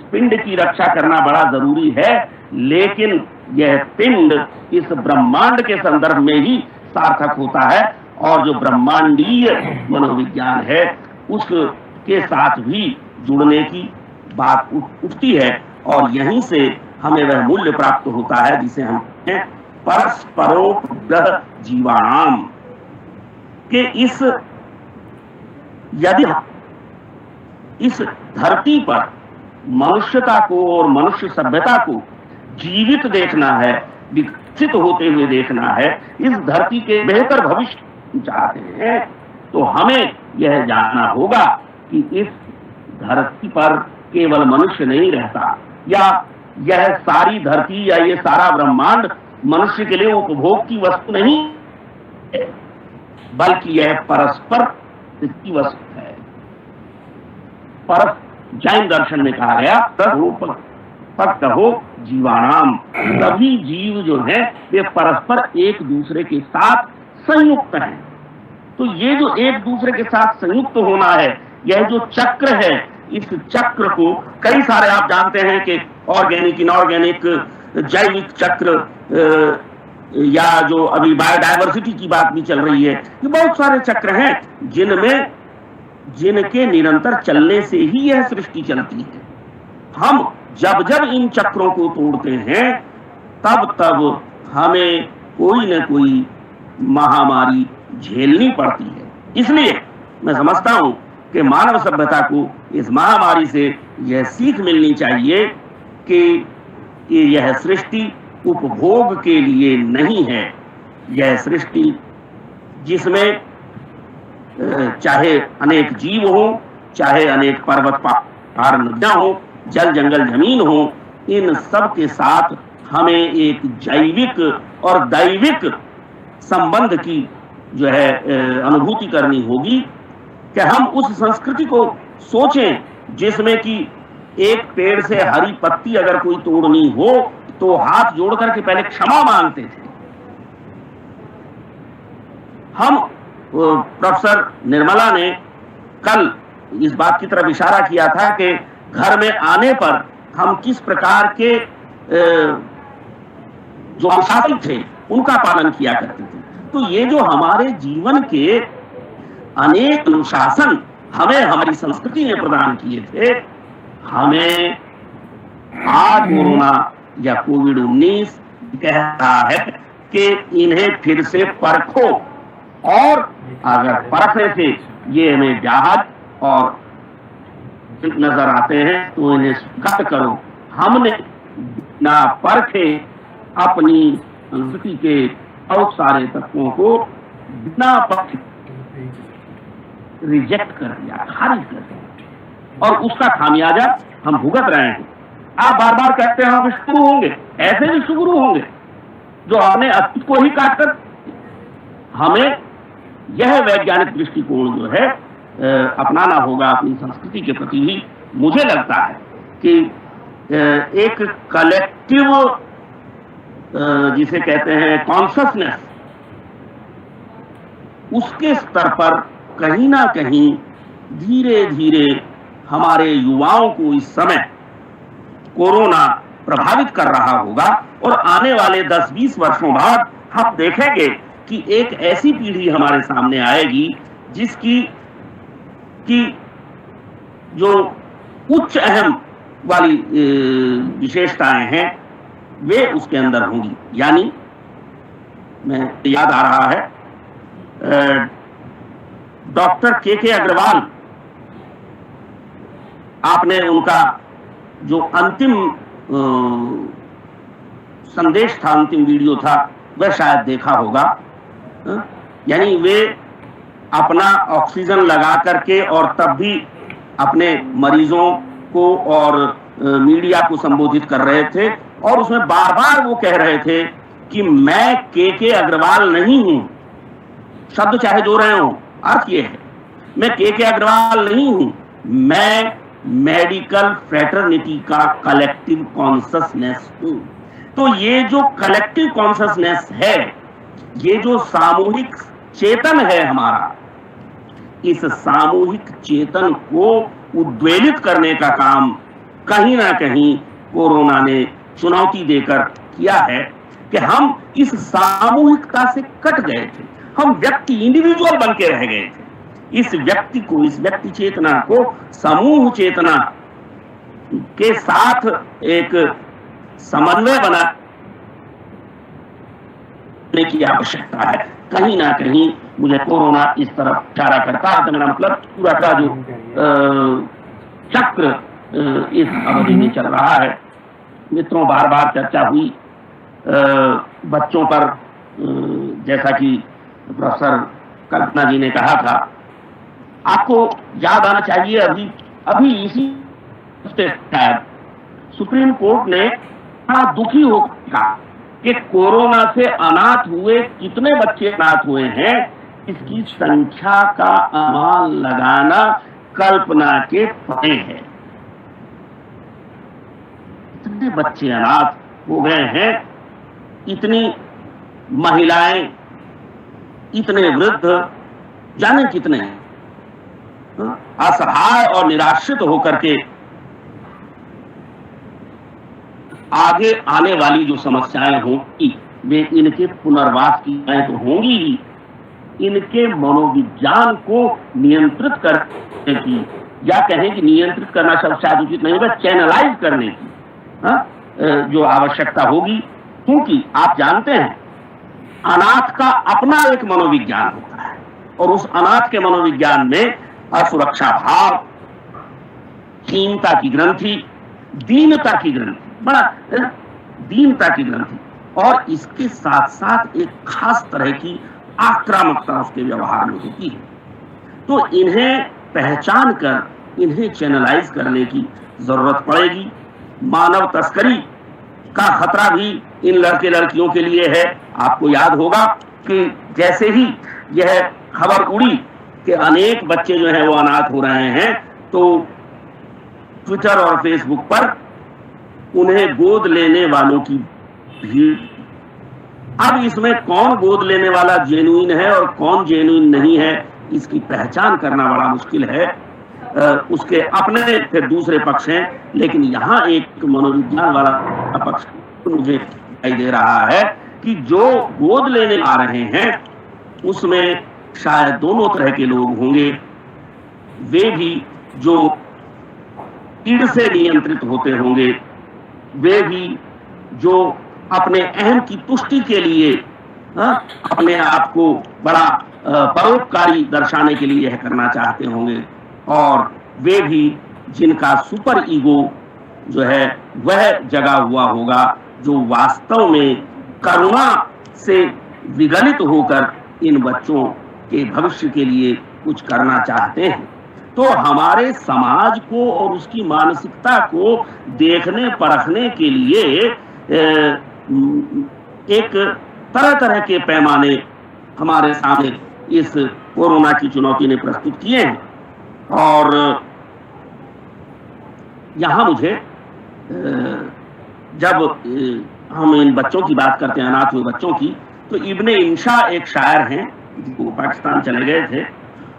पिंड की रक्षा करना बड़ा जरूरी है, लेकिन यह पिंड इस ब्रह्मांड के संदर्भ में ही सार्थक होता है, और जो ब्रह्मांडीय मनोविज्ञान है उसके साथ भी जुड़ने की बात उठती है, और यहीं से हमें वह मूल्य प्राप्त होता है जिसे हम कहते हैं परस्परोपग्रह जीवाणाम, कि यदि इस धरती पर मनुष्यता को और मनुष्य सभ्यता को जीवित देखना है, विकसित होते हुए देखना है, इस धरती के बेहतर भविष्य चाहते हैं, तो हमें यह जानना होगा कि इस धरती पर केवल मनुष्य नहीं रहता, या यह सारी धरती या ये सारा ब्रह्मांड मनुष्य के लिए उपभोग की वस्तु नहीं है, बल्कि यह परस्पर की वस्तु है। जैन दर्शन में कहा गया हो जीवाणाम, सभी जीव जो है वे परस्पर एक दूसरे के साथ संयुक्त हैं। तो ये जो एक दूसरे के साथ संयुक्त होना है, यह जो चक्र है, इस चक्र को कई सारे आप जानते हैं कि ऑर्गेनिक, इनऑर्गेनिक, जैविक चक्र, या जो अभी बायोडायवर्सिटी की बात भी चल रही है, ये बहुत सारे चक्र हैं जिनके निरंतर चलने से ही यह सृष्टि चलती है। हम जब जब इन चक्रों को तोड़ते हैं तब हमें कोई न कोई महामारी झेलनी पड़ती है। इसलिए मैं समझता हूं कि मानव सभ्यता को इस महामारी से यह सीख मिलनी चाहिए कि यह सृष्टि उपभोग के लिए नहीं है, यह सृष्टि जिसमें चाहे अनेक जीव हो, चाहे अनेक पर्वत पहाड़ नदियां हो, जल जंगल जमीन हो, इन सब के साथ हमें एक जैविक और दैविक संबंध की जो है अनुभूति करनी होगी कि हम उस संस्कृति को सोचें जिसमें कि एक पेड़ से हरी पत्ती अगर कोई तोड़नी हो तो हाथ जोड़ करके पहले क्षमा मांगते थे। हम प्रोफेसर निर्मला ने कल इस बात की तरफ इशारा किया था कि घर में आने पर हम किस प्रकार के जो अनुशासन थे उनका पालन किया करते थे। तो ये जो हमारे जीवन के अनेक अनुशासन हमें हमारी संस्कृति ने प्रदान किए थे, हमें आज कोरोना या कोविड-19 कह रहा है कि इन्हें फिर से परखो, और अगर परखने से ये हमें जहाज और नजर आते हैं तो इन्हें स्वीकार करो। हमने ना परखे अपनी संस्कृति के बहुत सारे तत्वों को बिना परखे रिजेक्ट कर दिया, खारिज कर दिया, और उसका खामियाजा हम भुगत रहे हैं। आप बार बार कहते हैं हम शुरू होंगे, ऐसे भी शुरू होंगे जो हमने अस्तित्व को ही काटकर। हमें यह वैज्ञानिक दृष्टिकोण जो है अपनाना होगा अपनी संस्कृति के प्रति ही। मुझे लगता है कि एक कलेक्टिव जिसे कहते हैं कॉन्शसनेस, उसके स्तर पर कहीं ना कहीं धीरे धीरे हमारे युवाओं को इस समय कोरोना प्रभावित कर रहा होगा, और आने वाले 10-20 वर्षों बाद हम देखेंगे कि एक ऐसी पीढ़ी हमारे सामने आएगी जिसकी की जो उच्च अहम वाली विशेषताएं हैं वे उसके अंदर होंगी। यानी मैं याद आ रहा है डॉक्टर के अग्रवाल, आपने उनका जो अंतिम संदेश था, अंतिम वीडियो था, वह शायद देखा होगा। यानी वे अपना ऑक्सीजन लगा करके और तब भी अपने मरीजों को और मीडिया को संबोधित कर रहे थे, और उसमें बार बार वो कह रहे थे कि मैं के अग्रवाल नहीं हूं। शब्द चाहे जो रहे हो, अर्थ ये है मैं के अग्रवाल नहीं हूं, मैं मेडिकल फ्रेटर्निटी का कलेक्टिव कॉन्शसनेस हूं। तो ये जो कलेक्टिव कॉन्शसनेस है, ये जो सामूहिक चेतन है हमारा, इस सामूहिक चेतन को उद्वेलित करने का काम कहीं ना कहीं कोरोना ने चुनौती देकर किया है कि हम इस सामूहिकता से कट गए थे। हम व्यक्ति इंडिविजुअल बन के रह गए थे। इस व्यक्ति को, इस व्यक्ति चेतना को समूह चेतना के साथ एक समन्वय बनाने की आवश्यकता है। कहीं ना कहीं मुझे कोरोना इस तरफ इशारा करता है। तो मेरा मतलब पूरा का जो चक्र इस अवधि में चल रहा है। मित्रों, बार बार चर्चा हुई बच्चों पर, जैसा कि प्रोफेसर कल्पना जी ने कहा था। आपको याद आना चाहिए अभी इसी शायद सुप्रीम कोर्ट ने बड़ा दुखी होकर कहा कि कोरोना से अनाथ हुए कितने बच्चे अनाथ हुए हैं, इसकी संख्या का अनुमान लगाना कल्पना के परे है। इतने बच्चे अनाथ हो गए हैं, इतनी महिलाएं, इतने वृद्ध, जाने कितने असहाय और निराश्रित होकर के आगे आने वाली जो समस्याएं होंगी वे इनके पुनर्वास की तो होंगी ही, इनके मनोविज्ञान को नियंत्रित करने की, या कहें कि नियंत्रित करना शब्द शायद उचित नहीं होगा, चैनलाइज करने की जो आवश्यकता होगी। क्योंकि आप जानते हैं अनाथ का अपना एक मनोविज्ञान होता है, और उस अनाथ के मनोविज्ञान में असुरक्षा भाव, हीनता की ग्रंथि, दीनता की ग्रंथि, बड़ा दीनता की ग्रंथि, और इसके साथ साथ एक खास तरह की आक्रामकता उसके व्यवहार में होती है। तो इन्हें पहचान कर इन्हें चैनलाइज करने की जरूरत पड़ेगी। मानव तस्करी का खतरा भी इन लड़के लड़कियों के लिए है। आपको याद होगा कि जैसे ही यह खबर उड़ी कि अनेक बच्चे जो हैं वो अनाथ हो रहे हैं, तो ट्विटर और फेसबुक पर उन्हें गोद लेने वालों की भीड़ अब इसमें कौन गोद लेने वाला जेन्युइन है और कौन जेन्युइन नहीं है, इसकी पहचान करना बड़ा मुश्किल है। उसके अपने फिर दूसरे पक्ष हैं, लेकिन यहाँ एक मनोविज्ञान वाला पक्ष मुझे दिखाई दे रहा है कि जो गोद लेने आ रहे हैं उसमें शायद दोनों तरह के लोग होंगे। वे भी जो पीड़ से नियंत्रित होते होंगे, वे भी जो अपने अहम की तुष्टि के लिए अपने आप को बड़ा परोपकारी दर्शाने के लिए यह करना चाहते होंगे, और वे भी जिनका सुपर ईगो जो है वह जगा हुआ होगा, जो वास्तव में करुणा से विगलित होकर इन बच्चों के भविष्य के लिए कुछ करना चाहते हैं। तो हमारे समाज को और उसकी मानसिकता को देखने परखने के लिए एक तरह तरह के पैमाने हमारे सामने इस कोरोना की चुनौती ने प्रस्तुत किए हैं। और यहाँ मुझे जब हम इन बच्चों की बात करते हैं, अनाथ हुए बच्चों की, तो इब्ने इंशा एक शायर हैं जो पाकिस्तान चले गए थे,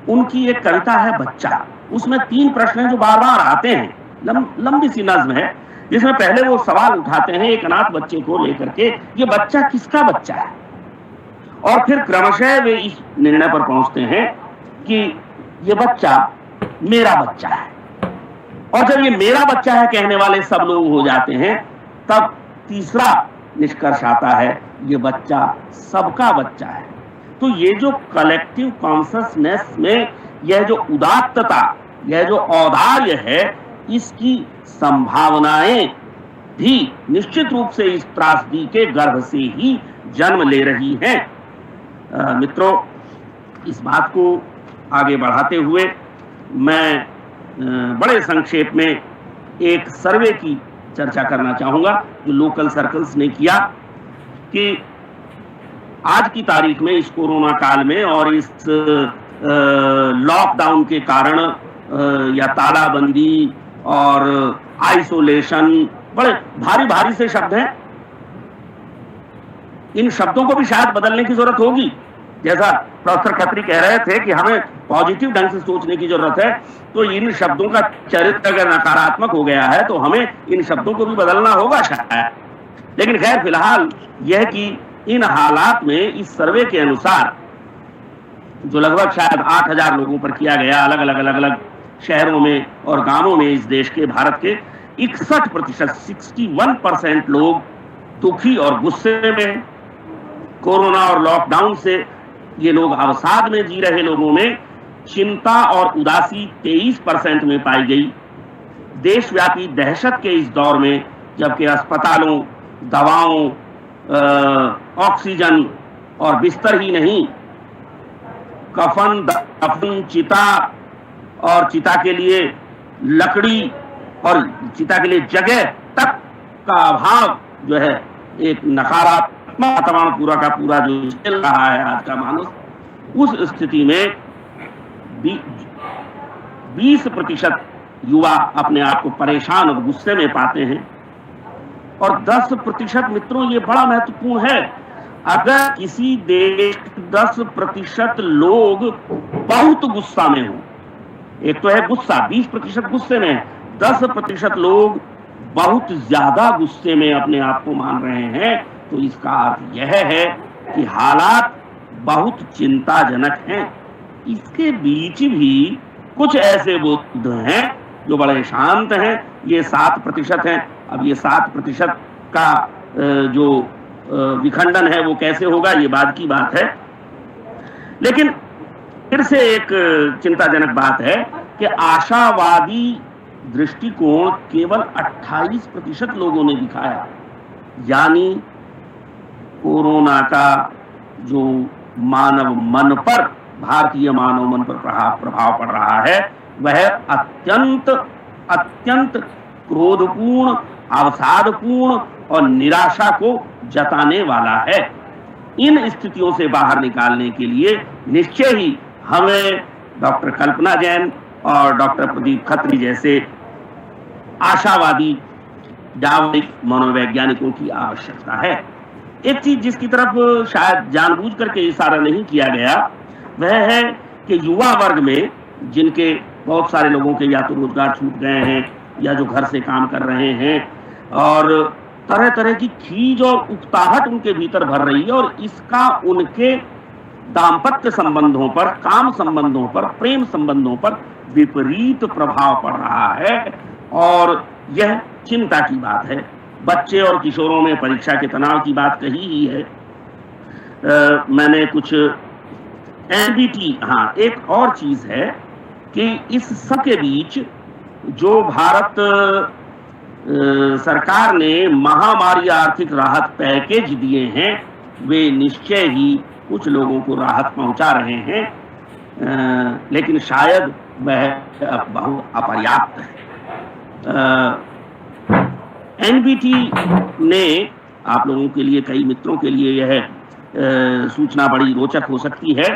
उनकी एक कविता है बच्चा। उसमें 3 प्रश्न हैं जो बार बार आते हैं, लंबी सी नज्म है, जिसमें पहले वो सवाल उठाते हैं एक अनाथ बच्चे को लेकर के, ये बच्चा किसका बच्चा है, और फिर क्रमशः वे इस निर्णय पर पहुंचते हैं कि ये बच्चा मेरा बच्चा है। और जब ये मेरा बच्चा है कहने वाले सब लोग हो जाते हैं, तब तीसरा निष्कर्ष आता है, ये बच्चा सबका बच्चा है। तो ये जो कलेक्टिव कॉन्शसनेस में यह जो उदात्तता, यह जो औदार्य है, इसकी संभावनाएं भी निश्चित रूप से इस त्रासदी के गर्भ से ही जन्म ले रही हैं। मित्रों, इस बात को आगे बढ़ाते हुए मैं बड़े संक्षेप में एक सर्वे की चर्चा करना चाहूंगा जो लोकल सर्कल्स ने किया कि आज की तारीख में इस कोरोना काल में और इस लॉकडाउन के कारण या तालाबंदी और आइसोलेशन, बड़े भारी भारी से शब्द हैं, इन शब्दों को भी शायद बदलने की जरूरत होगी। जैसा प्रोफेसर खत्री कह रहे थे कि हमें पॉजिटिव ढंग से सोचने की जरूरत है, तो इन शब्दों का चरित्र अगर नकारात्मक हो गया है तो हमें इन शब्दों को भी बदलना होगा शायद। लेकिन खैर, फिलहाल यह कि इन हालात में इस सर्वे के अनुसार, जो लगभग शायद 8000 लोगों पर किया गया, अलग अलग शहरों में और गांवों में इस देश के, भारत के, 61% 61% लोग दुखी और गुस्से में। कोरोना और लॉकडाउन से ये लोग अवसाद में जी रहे लोगों में चिंता और उदासी 23% में पाई गई। देशव्यापी दहशत के इस दौर में, जबकि अस्पतालों, दवाओं, ऑक्सीजन और बिस्तर ही नहीं, कफन, दफन, चिता और चिता के लिए लकड़ी और चिता के लिए जगह तक का अभाव जो है, एक नकारात्मक वातावरण पूरा का पूरा जो चल रहा है आज का मानव, उस स्थिति में 20% युवा अपने आप को परेशान और गुस्से में पाते हैं। और 10%, मित्रों, ये बड़ा महत्वपूर्ण है, अगर किसी देश 10% लोग बहुत गुस्सा में हो, एक तो है गुस्सा, 20% गुस्से में है, 10% लोग बहुत ज्यादा गुस्से में अपने आप को मान रहे हैं, तो इसका अर्थ यह है कि हालात बहुत चिंताजनक हैं। इसके बीच भी कुछ ऐसे बुद्ध हैं जो बड़े शांत हैं, ये 7% हैं। अब ये 7% का जो विखंडन है वो कैसे होगा, ये बाद की बात है। लेकिन फिर से एक चिंताजनक बात है कि आशावादी दृष्टिकोण केवल 28% लोगों ने दिखाया, यानी कोरोना का जो मानव मन पर, भारतीय मानव मन पर प्रभाव पड़ रहा है, वह अत्यंत क्रोधपूर्ण, अवसादपूर्ण और निराशा को जताने वाला है। इन स्थितियों से बाहर निकालने के लिए निश्चय ही हमें डॉक्टर कल्पना जैन और डॉक्टर प्रदीप खत्री जैसे आशावादी, जागरूक मनोवैज्ञानिकों की आवश्यकता है। एक चीज जिसकी तरफ शायद जानबूझ करके इशारा नहीं किया गया वह है कि युवा वर्ग में जिनके बहुत सारे लोगों के या तो रोजगार छूट गए हैं या जो घर से काम कर रहे हैं और तरह तरह की खीज और उकताहट उनके भीतर भर रही है और इसका उनके दाम्पत्य संबंधों पर, काम संबंधों पर, प्रेम संबंधों पर विपरीत प्रभाव पड़ रहा है और यह चिंता की बात है। बच्चे और किशोरों में परीक्षा के तनाव की बात कही ही है। मैंने कुछ एनबीटी, हाँ एक और चीज है कि इस सब के बीच जो भारत सरकार ने महामारी आर्थिक राहत पैकेज दिए हैं वे निश्चय ही कुछ लोगों को राहत पहुंचा रहे हैं, लेकिन शायद वह बहुत अपर्याप्त है। एनबीटी ने आप लोगों के लिए, कई मित्रों के लिए यह सूचना बड़ी रोचक हो सकती है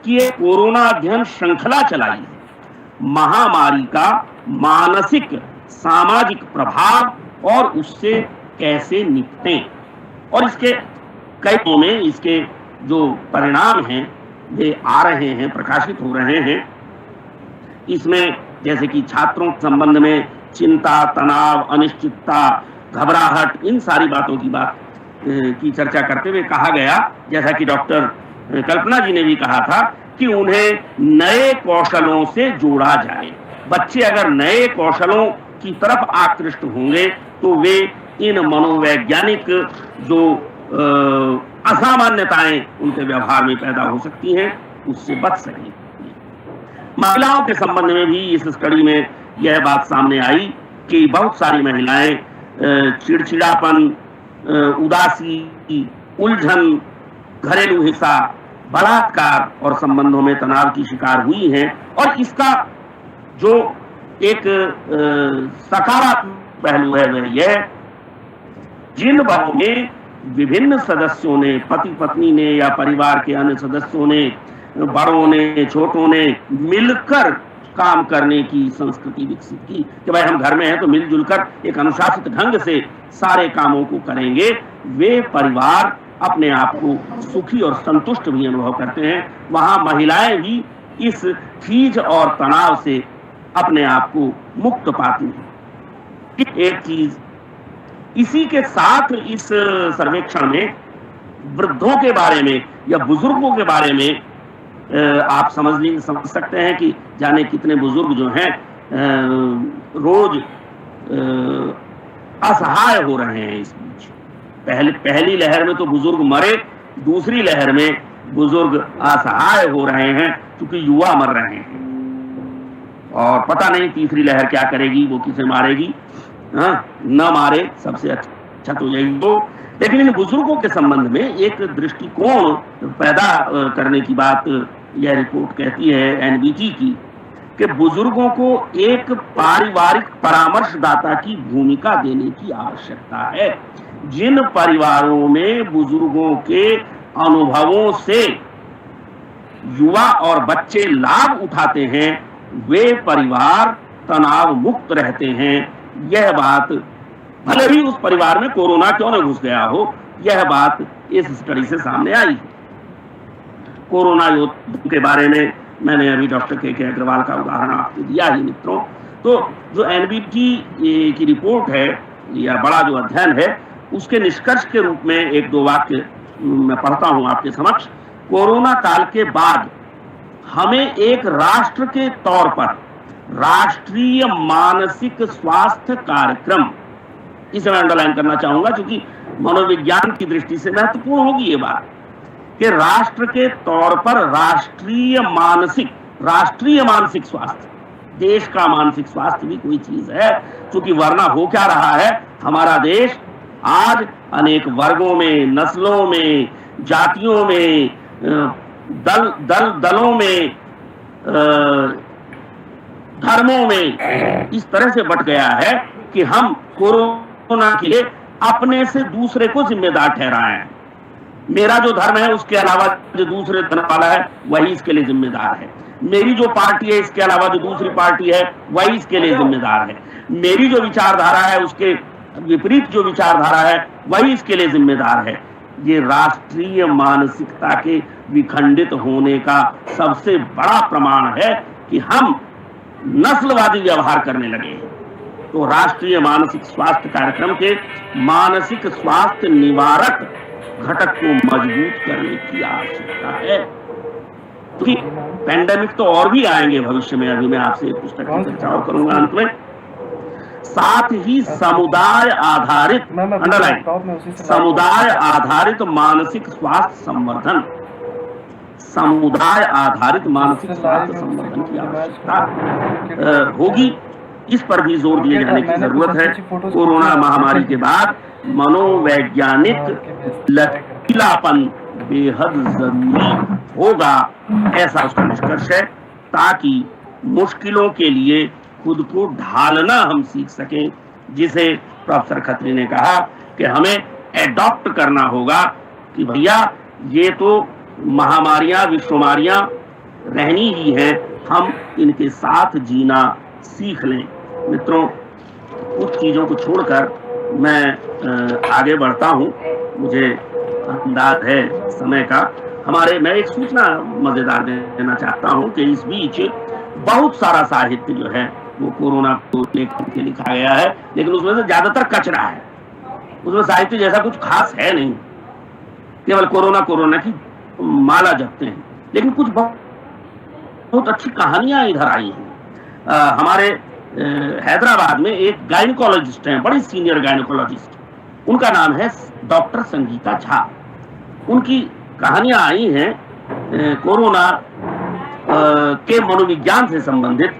कि ये कोरोना अध्ययन श्रृंखला चलाई है महामारी का मानसिक सामाजिक प्रभाव और उससे कैसे निपटें, और इसके कई में इसके जो परिणाम हैं वे आ रहे हैं, प्रकाशित हो रहे हैं। इसमें जैसे कि छात्रों के संबंध में चिंता, तनाव, अनिश्चितता, घबराहट, इन सारी बातों की चर्चा करते हुए कहा गया, जैसा कि डॉक्टर कल्पना जी ने भी कहा था कि उन्हें नए कौशलों से जोड़ा जाए। बच्चे अगर नए कौशलों की तरफ आकृष्ट होंगे तो वे इन मनोवैज्ञानिक जो असामान्यताएं उनके व्यवहार में पैदा हो सकती हैं उससे बच सकेंगे। महिलाओं के संबंध में भी इस स्टडी में यह बात सामने आई कि बहुत सारी महिलाएं चिड़चिड़ापन, उदासी, उलझन, घरेलू हिंसा, बलात्कार और संबंधों में तनाव की शिकार हुई हैं और इसका जो एक सकारात्मक पहलू है वह यह, जिन घरों में विभिन्न सदस्यों ने, पति पत्नी ने या परिवार के अन्य सदस्यों ने, बड़ों ने, छोटों ने मिलकर काम करने की संस्कृति विकसित की कि भाई हम घर में हैं तो मिलजुल कर एक अनुशासित ढंग से सारे कामों को करेंगे, वे परिवार अपने आप को सुखी और संतुष्ट भी अनुभव करते हैं। वहां महिलाएं भी इस खीज और तनाव से अपने आप को मुक्त पाती हैं। एक चीज इसी के साथ इस सर्वेक्षण में वृद्धों के बारे में या बुजुर्गों के बारे में आप समझ सकते हैं कि जाने कितने बुजुर्ग जो हैं रोज असहाय हो रहे हैं। इस बीच पहली लहर में तो बुजुर्ग मरे, दूसरी लहर में बुजुर्ग असहाय हो रहे हैं क्योंकि युवा मर रहे हैं और पता नहीं तीसरी लहर क्या करेगी, वो किसे मारेगी। न मारे सबसे अच्छा तो यही हो। लेकिन इन बुजुर्गों के संबंध में एक दृष्टिकोण पैदा करने की बात यह रिपोर्ट कहती है एनबीटी की कि बुजुर्गों को एक पारिवारिक परामर्शदाता की भूमिका देने की आवश्यकता है। जिन परिवारों में बुजुर्गों के अनुभवों से युवा और बच्चे लाभ उठाते हैं वे परिवार तनाव मुक्त रहते हैं। यह बात भले ही उस परिवार में कोरोना क्यों न घुस गया हो, यह बात इस स्टडी से सामने आई। कोरोना योद्धाओं के बारे में मैंने अभी डॉक्टर के अग्रवाल का उदाहरण आपको दिया ही मित्रों। तो जो एनबीटी की रिपोर्ट है या बड़ा जो अध्ययन है उसके निष्कर्ष के रूप में एक दो वाक्य मैं पढ़ता हूं आपके समक्ष। कोरोना काल के बाद हमें एक राष्ट्र के तौर पर राष्ट्रीय मानसिक स्वास्थ्य कार्यक्रम, इसे मैं अंडरलाइन करना चाहूंगा क्योंकि मनोविज्ञान की दृष्टि से महत्वपूर्ण होगी ये बात कि राष्ट्र के तौर पर राष्ट्रीय मानसिक स्वास्थ्य, देश का मानसिक स्वास्थ्य भी कोई चीज है। क्योंकि वरना हो क्या रहा है, हमारा देश आज अनेक वर्गों में, नस्लों में, जातियों में, दलों में, धर्मों में इस तरह से बट गया है कि हम कोरोना के लिए अपने से दूसरे को जिम्मेदार ठहराए हैं। मेरा जो धर्म है उसके अलावा जो दूसरे धर्म वाला है वही इसके लिए जिम्मेदार है। मेरी जो पार्टी है इसके अलावा जो दूसरी पार्टी है वही इसके लिए जिम्मेदार है। मेरी जो विचारधारा है उसके विपरीत जो विचारधारा है वही इसके लिए जिम्मेदार है। ये राष्ट्रीय मानसिकता के विखंडित होने का सबसे बड़ा प्रमाण है कि हम नस्लवादी व्यवहार करने लगे हैं। तो राष्ट्रीय मानसिक स्वास्थ्य कार्यक्रम के मानसिक स्वास्थ्य निवारक घटक को मजबूत करने की आवश्यकता है। क्योंकि पैंडेमिक तो और भी आएंगे भविष्य में, अभी मैं आपसे एक पुस्तक की चर्चा और करूंगा अंत में। साथ ही समुदाय आधारित समुदाय आधारित मानसिक स्वास्थ्य संवर्धन, समुदाय आधारित मानसिक स्वास्थ्य संवर्धन की आवश्यकता होगी। इस पर भी जोर दिए जाने की जरूरत है। कोरोना महामारी के बाद मनोवैज्ञानिक लचीलापन बेहद जरूरी होगा, ऐसा उसका निष्कर्ष है, ताकि मुश्किलों के लिए खुद को ढालना हम सीख सकें, जिसे प्रोफेसर खत्री ने कहा कि हमें एडॉप्ट करना होगा कि भैया ये तो महामारियां विश्वमारियां रहनी ही है, हम इनके साथ जीना सीख लें। मित्रों, कुछ चीजों को छोड़कर मैं आगे बढ़ता हूं, मुझे अंदाज है समय का। मैं एक सूचना मजेदार देना चाहता हूं कि इस बीच बहुत सारा साहित्य जो है वो कोरोना को लेकर लिखा गया है, लेकिन उसमें से ज्यादातर कचरा है। उसमें साहित्य जैसा कुछ खास है नहीं, केवल कोरोना की माला जपते हैं। लेकिन कुछ बहुत अच्छी कहानियां इधर आई हैं। हमारे हैदराबाद में एक गायनिकोलॉजिस्ट हैं, बड़ी सीनियर गायनिकोलॉजिस्ट, उनका नाम है डॉक्टर संगीता झा। उनकी कहानियां आई हैं कोरोना के मनोविज्ञान से संबंधित,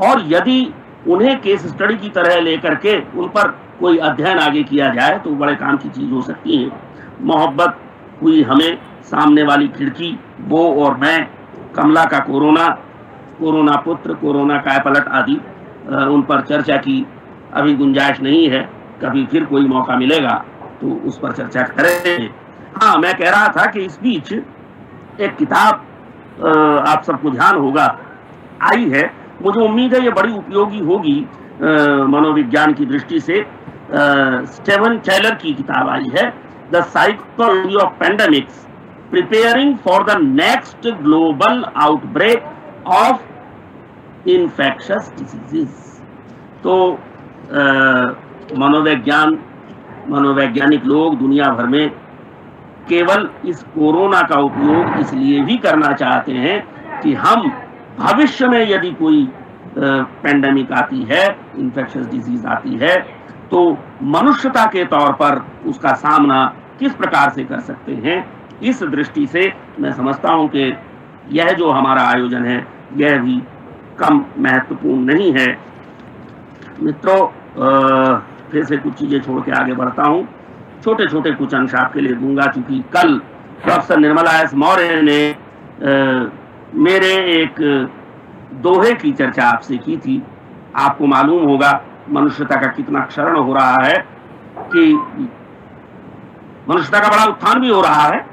और यदि उन्हें केस स्टडी की तरह लेकर के उन पर कोई अध्ययन आगे किया जाए तो बड़े काम की चीज हो सकती है। मोहब्बत हुई हमें, सामने वाली खिड़की, वो और मैं, कमला का कोरोना, कोरोना पुत्र, कोरोना कायपलट आदि, उन पर चर्चा की अभी गुंजाइश नहीं है। कभी फिर कोई मौका मिलेगा तो उस पर चर्चा करेंगे। हाँ, मैं कह रहा था कि इस बीच एक किताब आप सबको ध्यान होगा आई है, मुझे उम्मीद है ये बड़ी उपयोगी होगी मनोविज्ञान की दृष्टि से। स्टीवन टेलर की किताब आई है, the psychology of pandemics, preparing for the next global outbreak of infectious diseases. तो मनोवैज्ञानिक लोग दुनिया भर में केवल इस कोरोना का उपयोग इसलिए भी करना चाहते हैं कि हम भविष्य में यदि कोई पैंडेमिक आती है, इन्फेक्शियस डिजीज आती है, तो मनुष्यता के तौर पर उसका सामना किस प्रकार से कर सकते हैं। इस दृष्टि से मैं समझता हूं कि यह जो हमारा आयोजन है यह भी कम महत्वपूर्ण नहीं है। मित्रों, फिर से कुछ चीजें छोड़ के आगे बढ़ता हूं। छोटे छोटे कुछ अंश आपके लिए दूंगा, क्योंकि कल प्रोफेसर निर्मला एस मौर्य ने मेरे एक दोहे की चर्चा आपसे की थी। आपको मालूम होगा मनुष्यता का कितना क्षरण हो रहा है, कि मनुष्यता का बड़ा उत्थान भी हो रहा है।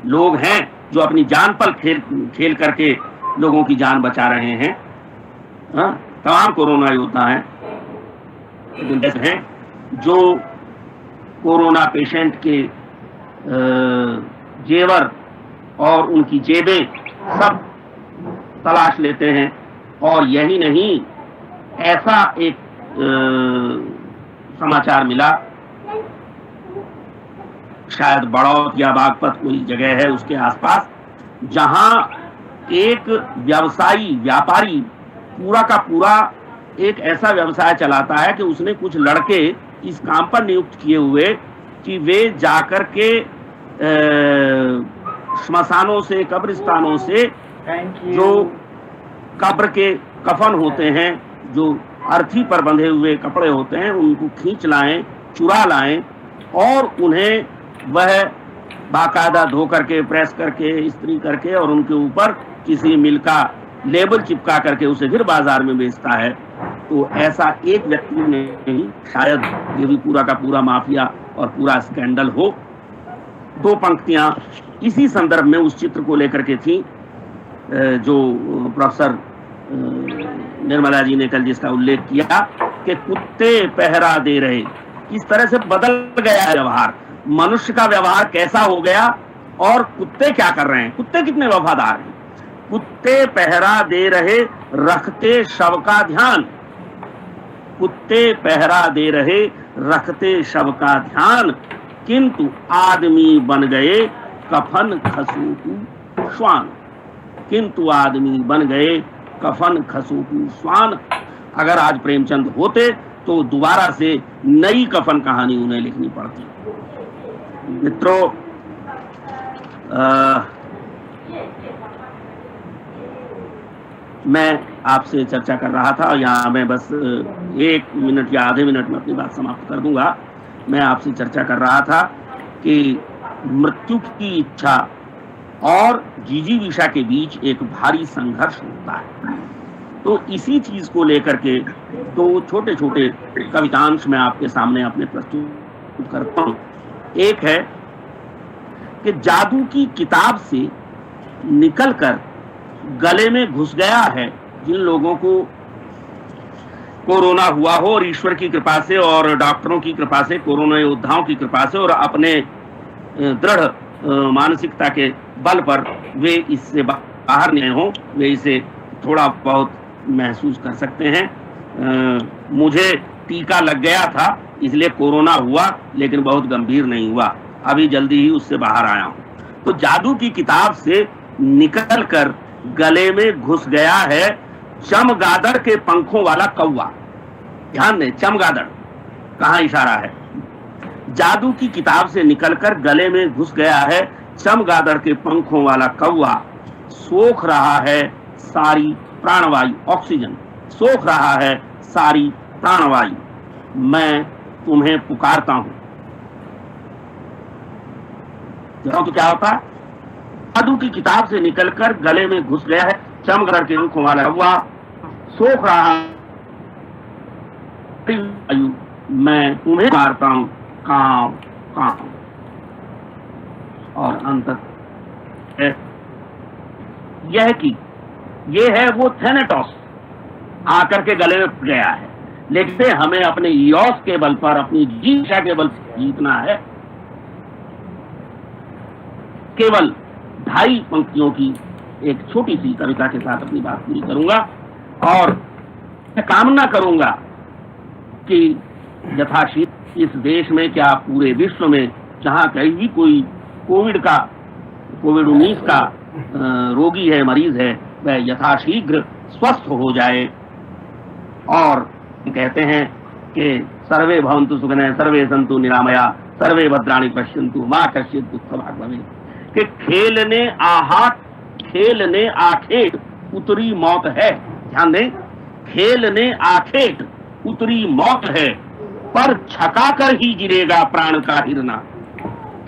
लोग हैं जो अपनी जान पर खेल करके लोगों की जान बचा रहे हैं। तमाम कोरोना योद्धा हैं, लेकिन हैं जो कोरोना पेशेंट के जेवर और उनकी जेबें सब तलाश लेते हैं। और यही नहीं, ऐसा एक समाचार मिला, शायद बड़ौत या बागपत कोई जगह है उसके आसपास, जहां एक व्यापारी पूरा का पूरा एक ऐसा व्यवसाय चलाता है कि उसने कुछ लड़के इस काम पर नियुक्त किए हुए कि वे जाकर के श्मशानों से, कब्रिस्तानों से जो कब्र के कफन होते हैं, जो अर्थी पर बंधे हुए कपड़े होते हैं, उनको खींच लाएं, चुरा लाएं और उन्हें वह बाकायदा धो करके, प्रेस करके, इस्त्री करके और उनके ऊपर किसी मिल का लेबल चिपका करके उसे फिर बाजार में बेचता है। तो ऐसा एक व्यक्ति नहीं, शायद ये भी पूरा का पूरा माफिया और पूरा स्कैंडल हो। दो पंक्तियां इसी संदर्भ में उस चित्र को लेकर के थी जो प्रोफेसर निर्मला जी ने कल जिसका उल्लेख किया कि कुत्ते पहरा दे रहे, किस तरह से बदल गया है व्यवहार। मनुष्य का व्यवहार कैसा हो गया और कुत्ते क्या कर रहे हैं। कुत्ते कितने वफादार हैं। कुत्ते पहरा दे रहे, रखते शव का ध्यान। कुत्ते पहरा दे रहे, रखते शव का ध्यान, किंतु आदमी बन गए कफन खसूटू श्वान। किंतु आदमी बन गए कफन खसूटू श्वान। अगर आज प्रेमचंद होते तो दोबारा से नई कफन कहानी उन्हें लिखनी पड़ती। मित्रों, मैं आपसे चर्चा कर रहा था, यहाँ मैं बस 1 मिनट या आधे मिनट में अपनी बात समाप्त कर दूंगा। मैं आपसे चर्चा कर रहा था कि मृत्यु की इच्छा और जिजीविषा के बीच एक भारी संघर्ष होता है। तो इसी चीज को लेकर के 2 छोटे छोटे कवितांश मैं आपके सामने अपने प्रस्तुत करता हूं। एक है कि जादू की किताब से निकलकर गले में घुस गया है जिन लोगों को कोरोना हुआ हो, और ईश्वर की कृपा से और डॉक्टरों की कृपा से, कोरोना योद्धाओं की कृपा से और अपने दृढ़ मानसिकता के बल पर वे इससे बाहर नहीं हो, वे इसे थोड़ा बहुत महसूस कर सकते हैं। मुझे टीका लग गया था इसलिए कोरोना हुआ, लेकिन बहुत गंभीर नहीं हुआ, अभी जल्दी ही उससे बाहर आया हूं। तो जादू की किताब से निकलकर गले में घुस गया है चमगादड़ के पंखों वाला कौवा। ध्यान दें, चमगादड़ कहां इशारा है। जादू की किताब से निकलकर गले में घुस गया है चमगादड़ के पंखों वाला कौवा। सोख रहा है सारी प्राणवायु, ऑक्सीजन सोख रहा है सारी प्राणवायु। मैं तुम्हें पुकारता हूं। तो क्या होता है, जादू की किताब से निकलकर गले में घुस गया है चमगादड़ के पंखों वाला कौवा, सोख रहा है वायु, मैं तुम्हें पुकारता हूं, कांव कांव। और अंत यह कि ये है वो थेनेटोस आकर के गले में गया है, लेकिन हमें अपने यौस के बल पर, अपनी जीशा के बल पर जीतना है। केवल 2.5 पंक्तियों की एक छोटी सी कविता के साथ अपनी बात पूरी करूंगा और मैं कामना करूंगा कि यथाशीघ्र इस देश में, क्या पूरे विश्व में, जहां कहीं भी कोई कोविड-19 का रोगी है, मरीज है, वह यथाशीघ्र स्वस्थ हो जाए। और कहते हैं कि सर्वे भवन्तु सुखिनः, सर्वे सन्तु निरामया, सर्वे भद्राणि पश्यन्तु मा कश्चित् दुःखभाग् भवेत्। कि खेलने आखेट उतरी मौत है। ध्यान दें, खेलने आखेट उतरी मौत है, पर छका कर ही गिरेगा प्राण का हिरना।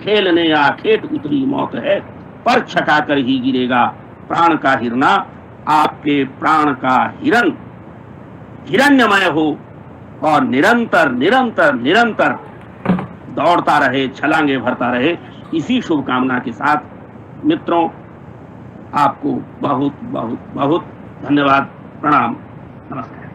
खेलने आखेट उतरी मौत है, पर छका कर ही गिरेगा प्राण का हिरना। आपके प्राण का हिरण हिरण्यमय हो और निरंतर निरंतर निरंतर दौड़ता रहे, छलांगे भरता रहे। इसी शुभकामना के साथ मित्रों, आपको बहुत बहुत बहुत धन्यवाद, प्रणाम, नमस्कार।